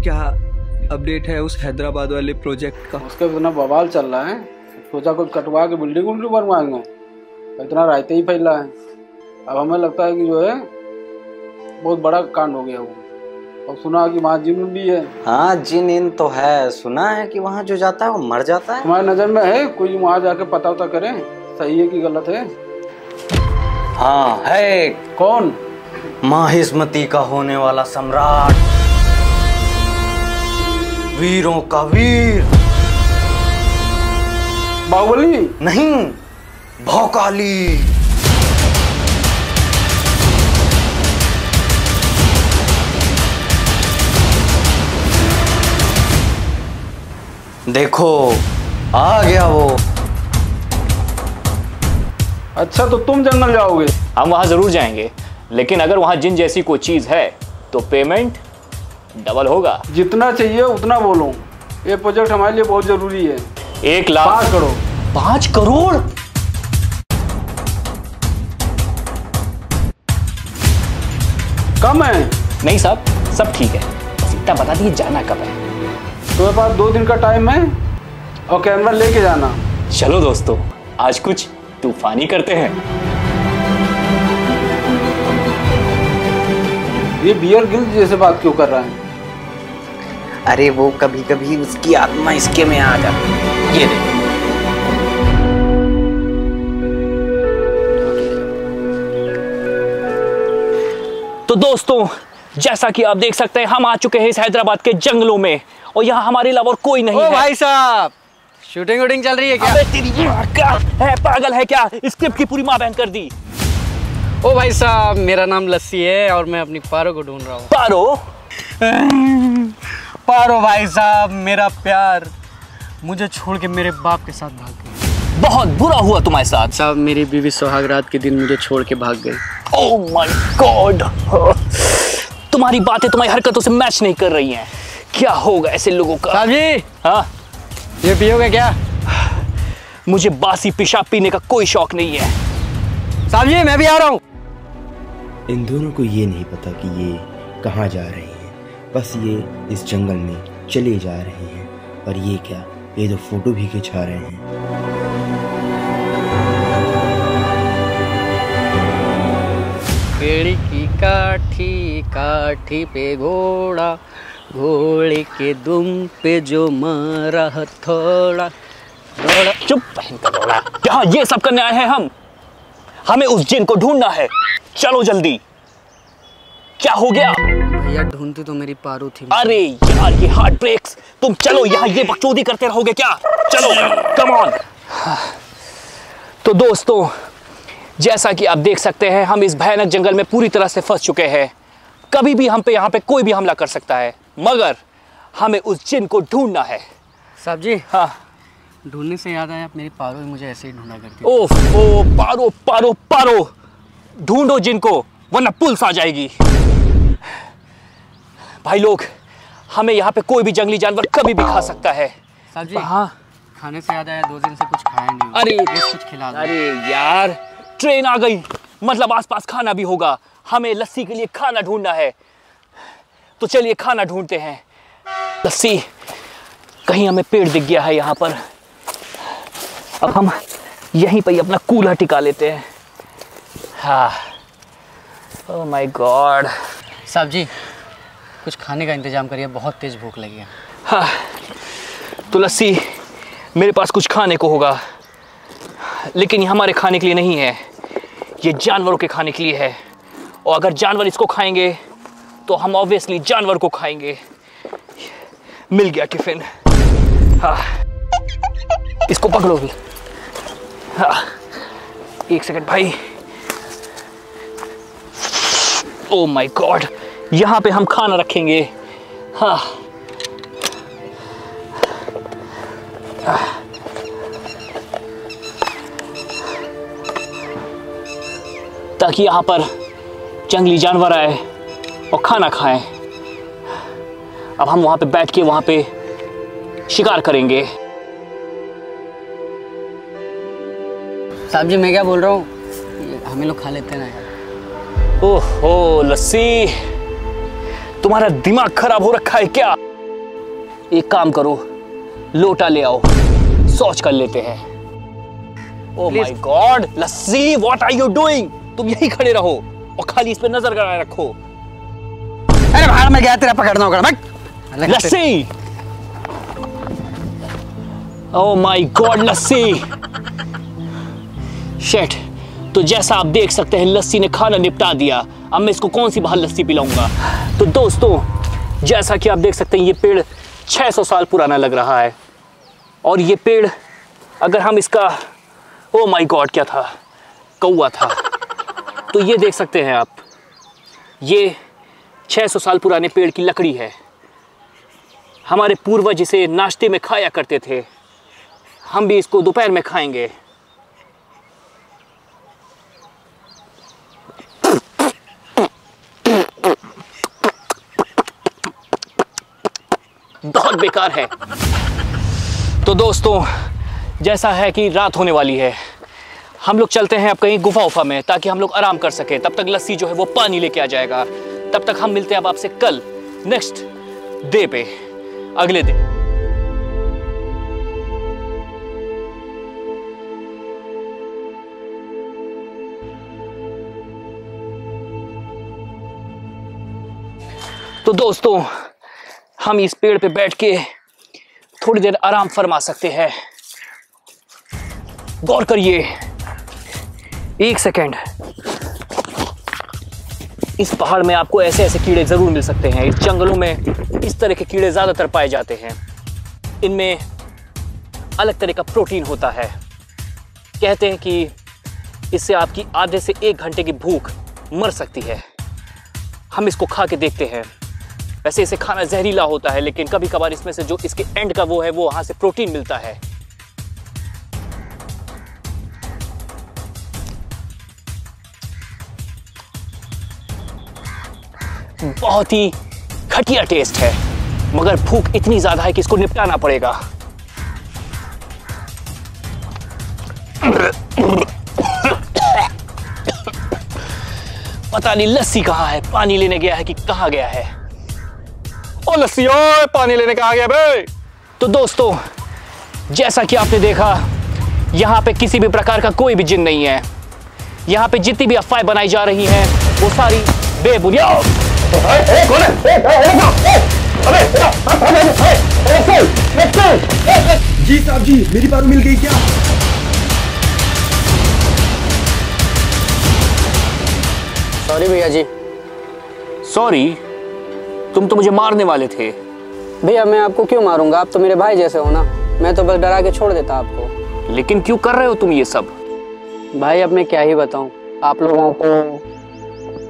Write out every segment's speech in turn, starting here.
क्या अपडेट है उस हैदराबाद वाले प्रोजेक्ट का? उसका इतना बवाल चल रहा है, सोचा कुछ कटवा के बिल्डिंग उल्डिंग बनवाएंगे, इतना रायते ही फैला है। अब हमें लगता है कि जो है बहुत बड़ा कांड हो गया वो। और सुना कि वहाँ जिन भी है। हाँ जिन इन तो है, सुना है कि वहाँ जो जाता है वो मर जाता है। तुम्हारी नजर में है कोई वहाँ जाके पता उता करे सही है कि गलत है? हाँ है। कौन? माहिष्मती का होने वाला सम्राट, वीरों का वीर। बाहुबली? नहीं, भौकाली। देखो आ गया वो। अच्छा तो तुम जंगल जाओगे? हम वहां जरूर जाएंगे, लेकिन अगर वहां जिन जैसी कोई चीज है तो पेमेंट डबल होगा। जितना चाहिए उतना बोलो, ये प्रोजेक्ट हमारे लिए बहुत जरूरी है। 1 लाख। 5 करोड़। 5 करोड़? कम है? नहीं साहब, सब ठीक है, बस इतना बता दिए जाना कब है। तुम्हारे पास 2 दिन का टाइम है और कैमरा लेके जाना। चलो दोस्तों, आज कुछ तूफानी करते हैं। ये बियर गिल्स जैसे बात क्यों कर रहा है? अरे वो कभी कभी उसकी आत्मा इसके में आ जाती है। ये देखो। तो दोस्तों, जैसा कि आप देख सकते हैं, हम आ चुके हैं इस हैदराबाद के जंगलों में और यहाँ हमारे अलावा और कोई नहीं है। भाई साहब, शूटिंग वूटिंग चल रही है क्या? अबे तेरी माँ का है, पागल है क्या? स्क्रिप्ट की पूरी माँ बहन कर दी। ओ भाई साहब, मेरा नाम लस्सी है और मैं अपनी पारो को ढूंढ रहा हूँ। पारो? पारो भाई साहब, मेरा प्यार मुझे छोड़ के मेरे बाप के साथ भाग गई। बहुत बुरा हुआ तुम्हारे साथ। साहब, मेरी बीवी सुहागरात के दिन मुझे छोड़ के भाग गई। ओह माय गॉड, तुम्हारी बातें तुम्हारी हरकतों से मैच नहीं कर रही हैं। क्या होगा ऐसे लोगों का? साहब जी, हाँ, ये पियोगे क्या? मुझे बासी पेशाब पीने का कोई शौक नहीं है। साहब जी, मैं भी आ रहा हूँ। इन दोनों को ये नहीं पता कि ये कहाँ जा रहे हैं, बस ये इस जंगल में चले जा रहे हैं। और ये क्या, ये तो फोटो भी खिंचा रहे हैं। पेड़ की काठी काठी पे घोड़ा, घोड़े के दुम पे जो मारा हथौड़ा। चुप बहन का घोड़ा। यहाँ ये सब करने आए हैं हम। हमें उस जिन को ढूंढना है। चलो जल्दी। क्या हो गया? भैया, ढूंढती तो मेरी पारू थी। अरे यार, ये हार्ट ब्रेक्स। तुम चलो, यहाँ ये बकचोदी करते रहोगे क्या? चलो, कम ऑन। तो दोस्तों, जैसा कि आप देख सकते हैं, हम इस भयानक जंगल में पूरी तरह से फंस चुके हैं। कभी भी हम पे यहाँ पे कोई भी हमला कर सकता है, मगर हमें उस जिन को ढूंढना है। साहब जी, हाँ, ढूंढने से याद आया, मेरी पारो भी मुझे ऐसे ही ढूंढा करती। ओह पारो पारो पारो, ढूंढो जिन को, वरना पुलिस आ जाएगी। भाई लोग, हमें यहाँ पे कोई भी जंगली जानवर कभी भी खा सकता है। साहब जी, हाँ, खाने से याद आया, 2 दिन से कुछ खाया नहीं। अरे कुछ खिला दो। अरे यार, ट्रेन आ गई, मतलब आसपास खाना भी होगा। हमें लस्सी के लिए खाना ढूंढना है, तो चलिए खाना ढूंढते हैं। लस्सी, कहीं हमें पेड़ दिख गया है यहाँ पर। अब हम यहीं पर ही अपना कूल्हा टिका लेते हैं। हाँ, ओह माय गॉड। साहब जी, कुछ खाने का इंतजाम करिए, बहुत तेज भूख लगी है। हाँ, तो लस्सी, मेरे पास कुछ खाने को होगा, लेकिन ये हमारे खाने के लिए नहीं है, ये जानवरों के खाने के लिए है। और अगर जानवर इसको खाएंगे तो हम ऑब्वियसली जानवर को खाएंगे। मिल गया टिफिन। हाँ, इसको पकड़ो भी। हाँ, 1 सेकंड भाई। ओह माय गॉड, यहाँ पे हम खाना रखेंगे। हाँ, ताकि यहाँ पर जंगली जानवर आए और खाना खाएं। अब हम वहाँ पे बैठ के वहाँ पे शिकार करेंगे। साहब जी, मैं क्या बोल रहा हूँ, हमें लोग खा लेते हैं ना यार। ओहो लस्सी, तुम्हारा दिमाग खराब हो रखा है क्या? एक काम करो, लोटा ले आओ, शौच कर लेते हैं। Oh my god, Lassi, what are you doing? तुम यहीं खड़े रहो और खाली इस पे नजर गड़ाए रखो। अरे बाहर में गया, तेरा पकड़ना होगा। लस्सी, ओह माय गॉड, लस्सी। शिट। तो जैसा आप देख सकते हैं लस्सी ने खाना निपटा दिया। अब मैं इसको कौन सी बाहर लस्सी पिलाऊंगा। तो दोस्तों, जैसा कि आप देख सकते हैं ये पेड़ 600 साल पुराना लग रहा है। और ये पेड़ अगर हम इसका, ओह माय गॉड, क्या था, कौवा था। तो ये देख सकते हैं आप, ये 600 साल पुराने पेड़ की लकड़ी है। हमारे पूर्वज इसे नाश्ते में खाया करते थे, हम भी इसको दोपहर में खाएंगे। बहुत बेकार है। तो दोस्तों, जैसा है कि रात होने वाली है, हम लोग चलते हैं अब कहीं गुफा उफा में, ताकि हम लोग आराम कर सके। तब तक लस्सी जो है वो पानी लेके आ जाएगा। तब तक हम मिलते हैं अब आपसे कल नेक्स्ट डे पे, अगले दिन। तो दोस्तों, हम इस पेड़ पे बैठ के थोड़ी देर आराम फरमा सकते हैं। गौर करिए, एक सेकेंड। इस पहाड़ में आपको ऐसे ऐसे कीड़े जरूर मिल सकते हैं। इस जंगलों में इस तरह के कीड़े ज्यादातर पाए जाते हैं। इनमें अलग तरह का प्रोटीन होता है। कहते हैं कि इससे आपकी आधे से 1 घंटे की भूख मर सकती है। हम इसको खा के देखते हैं। वैसे इसे खाना जहरीला होता है, लेकिन कभी कभार इसमें से जो इसके एंड का वो है, वो वहां से प्रोटीन मिलता है। बहुत ही घटिया टेस्ट है, मगर भूख इतनी ज्यादा है कि इसको निपटाना पड़ेगा। पता नहीं लस्सी कहाँ है, पानी लेने गया है कि कहाँ गया है। ओ लस्सी, ओए पानी लेने कहाँ गया बे? तो दोस्तों, जैसा कि आपने देखा, यहाँ पे किसी भी प्रकार का कोई भी जिन नहीं है। यहाँ पे जितनी भी अफवाहें बनाई जा रही हैं वो सारी बेबुनियाद। जी साहब जी, मेरी पारू मिल गई क्या? सॉरी भैया जी। सॉरी? तुम तो मुझे मारने वाले थे। भैया मैं आपको क्यों मारूंगा, आप तो मेरे भाई जैसे हो ना। मैं तो बस डरा के छोड़ देता आपको। लेकिन क्यों कर रहे हो तुम ये सब? भाई अब मैं क्या ही बताऊं, आप लोगों को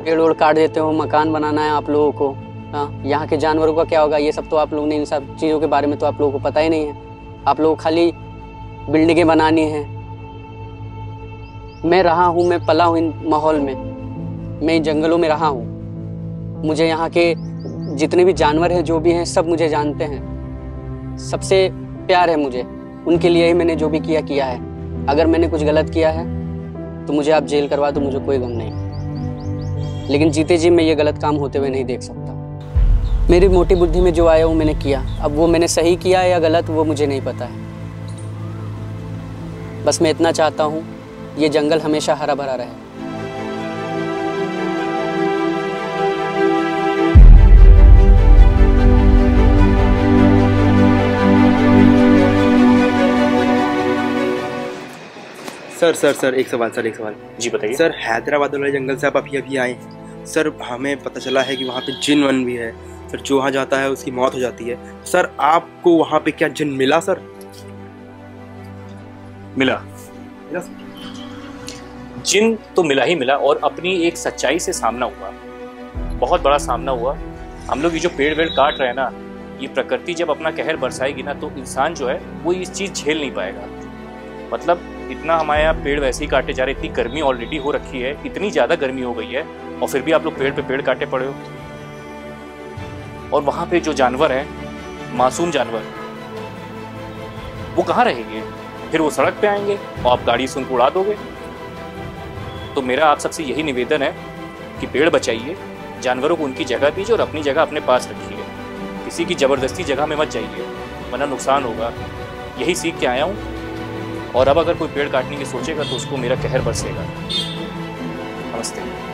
पेड़ ओड़ काट देते हो, मकान बनाना है आप लोगों को। हाँ, यहाँ के जानवरों का क्या होगा, ये सब तो आप लोगों ने, इन सब चीज़ों के बारे में तो आप लोगों को पता ही नहीं है। आप लोगों को खाली बिल्डिंगें बनानी है। मैं रहा हूँ, मैं पला हूँ इन माहौल में, मैं इन जंगलों में रहा हूँ। मुझे यहाँ के जितने भी जानवर हैं, जो भी हैं, सब मुझे जानते हैं। सबसे प्यार है मुझे, उनके लिए ही मैंने जो भी किया किया है। अगर मैंने कुछ गलत किया है तो मुझे आप जेल करवा दो, मुझे कोई गम नहीं। लेकिन जीते जी मैं ये गलत काम होते हुए नहीं देख सकता। मेरी मोटी बुद्धि में जो आया वो मैंने किया। अब वो मैंने सही किया या गलत वो मुझे नहीं पता है। बस मैं इतना चाहता हूँ, ये जंगल हमेशा हरा भरा रहे। सर एक सवाल जी बताइए। सर, हैदराबाद वाले जंगल से आप अभी आए हैं। सर, हमें पता चला है कि वहाँ पे जिन वन भी है। सर, जो वहाँ जाता है उसकी मौत हो जाती है। सर, आपको वहाँ पे क्या जिन मिला? सर मिला जिन तो मिला ही मिला, और अपनी एक सच्चाई से सामना हुआ, बहुत बड़ा सामना हुआ। हम लोग ये जो पेड़ वेड़ काट रहे हैं ना, ये प्रकृति जब अपना कहर बरसाएगी ना, तो इंसान जो है वो इस चीज़ झेल नहीं पाएगा। मतलब इतना हमारे यहाँ पेड़ वैसे ही काटे जा रहे, इतनी गर्मी ऑलरेडी हो रखी है, इतनी ज़्यादा गर्मी हो गई है, और फिर भी आप लोग पेड़ पे पेड़ काटे पड़े हो। और वहाँ पे जो जानवर हैं, मासूम जानवर, वो कहाँ रहेंगे? फिर वो सड़क पे आएंगे और आप गाड़ी से उनको उड़ा दोगे। तो मेरा आप सबसे यही निवेदन है कि पेड़ बचाइए, जानवरों को उनकी जगह दीजिए और अपनी जगह अपने पास रखिए। किसी की ज़बरदस्ती जगह में मत जाइए, वरना नुकसान होगा। यही सीख के आया हूँ। और अब अगर कोई पेड़ काटने की सोचेगा तो उसको मेरा कहर बरसेगा। नमस्ते।